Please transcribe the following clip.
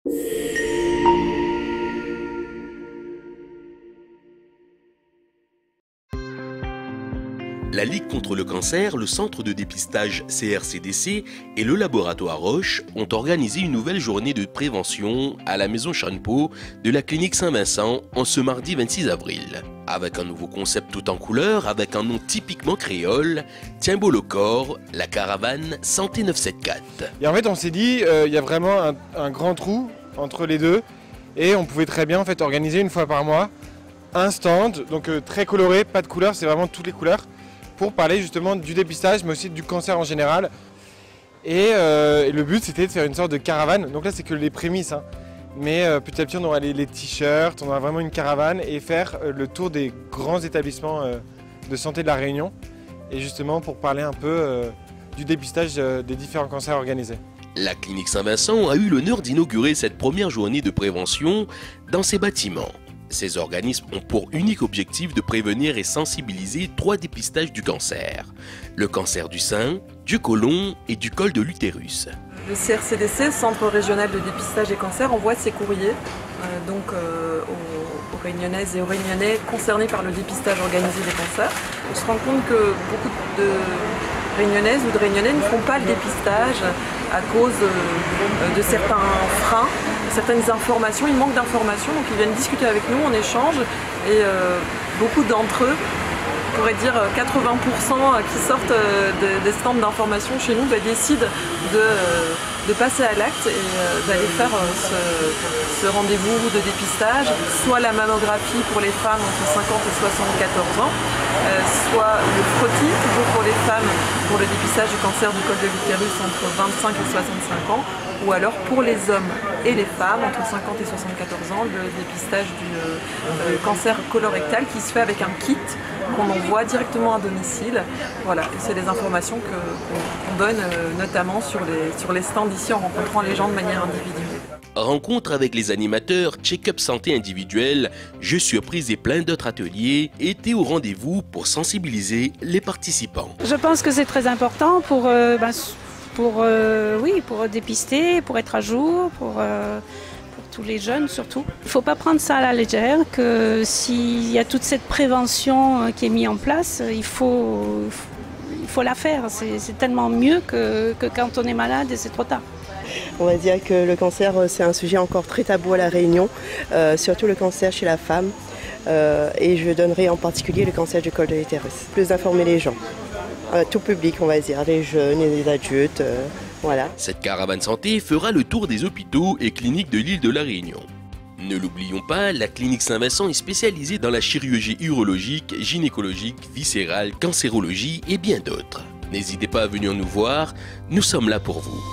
La Ligue contre le cancer, le centre de dépistage CRCDC et le laboratoire Roche ont organisé une nouvelle journée de prévention à la maison Chanpo de la clinique Saint-Vincent en ce mardi 26 avril. Avec un nouveau concept tout en couleur, avec un nom typiquement créole, Tiens beau le corps, la caravane Santé 974. Et en fait on s'est dit, il y a vraiment un grand trou entre les deux et on pouvait très bien en fait organiser une fois par mois un stand, donc très coloré, pas de couleurs, c'est vraiment toutes les couleurs, pour parler justement du dépistage mais aussi du cancer en général. Et le but c'était de faire une sorte de caravane, donc là c'est que les prémices, hein. Mais petit à petit on aura les t-shirts, on aura vraiment une caravane et faire le tour des grands établissements de santé de la Réunion, et justement pour parler un peu du dépistage des différents cancers organisés. La clinique Saint-Vincent a eu l'honneur d'inaugurer cette première journée de prévention dans ses bâtiments. Ces organismes ont pour unique objectif de prévenir et sensibiliser 3 dépistages du cancer. Le cancer du sein, du côlon et du col de l'utérus. Le CRCDC, Centre régional de dépistage des cancers, envoie ses courriers aux Réunionnaises et aux Réunionnais concernés par le dépistage organisé des cancers. On se rend compte que beaucoup de Réunionnaises ou de Réunionnais ne font pas le dépistage à cause de certains freins, certaines informations, il manque d'informations, donc ils viennent discuter avec nous, on échange, et beaucoup d'entre eux, on pourrait dire 80% qui sortent des stands d'information chez nous, décident de passer à l'acte et d'aller faire ce rendez-vous de dépistage, soit la mammographie pour les femmes entre 50 et 74 ans, soit le frottis, toujours pour les femmes, pour le dépistage du cancer du col de l'utérus entre 25 et 65 ans, ou alors pour les hommes et les femmes entre 50 et 74 ans, le dépistage du cancer colorectal qui se fait avec un kit qu'on envoie directement à domicile. Voilà, c'est des informations qu'on donne notamment sur les stands ici en rencontrant les gens de manière individuelle. Rencontre avec les animateurs, check-up santé individuelle, jeux surprises et plein d'autres ateliers étaient au rendez-vous pour sensibiliser les participants. Je pense que c'est très important pour dépister, pour être à jour, pour tous les jeunes surtout. Il ne faut pas prendre ça à la légère, que s'il y a toute cette prévention qui est mise en place, il faut la faire. C'est tellement mieux que quand on est malade et c'est trop tard. On va dire que le cancer, c'est un sujet encore très tabou à La Réunion, surtout le cancer chez la femme. Et je donnerai en particulier le cancer du col de l'utérus. Plus d'informer les gens, tout public, on va dire, les jeunes et les adultes, voilà. Cette caravane santé fera le tour des hôpitaux et cliniques de l'île de La Réunion. Ne l'oublions pas, la clinique Saint-Vincent est spécialisée dans la chirurgie urologique, gynécologique, viscérale, cancérologie et bien d'autres. N'hésitez pas à venir nous voir, nous sommes là pour vous.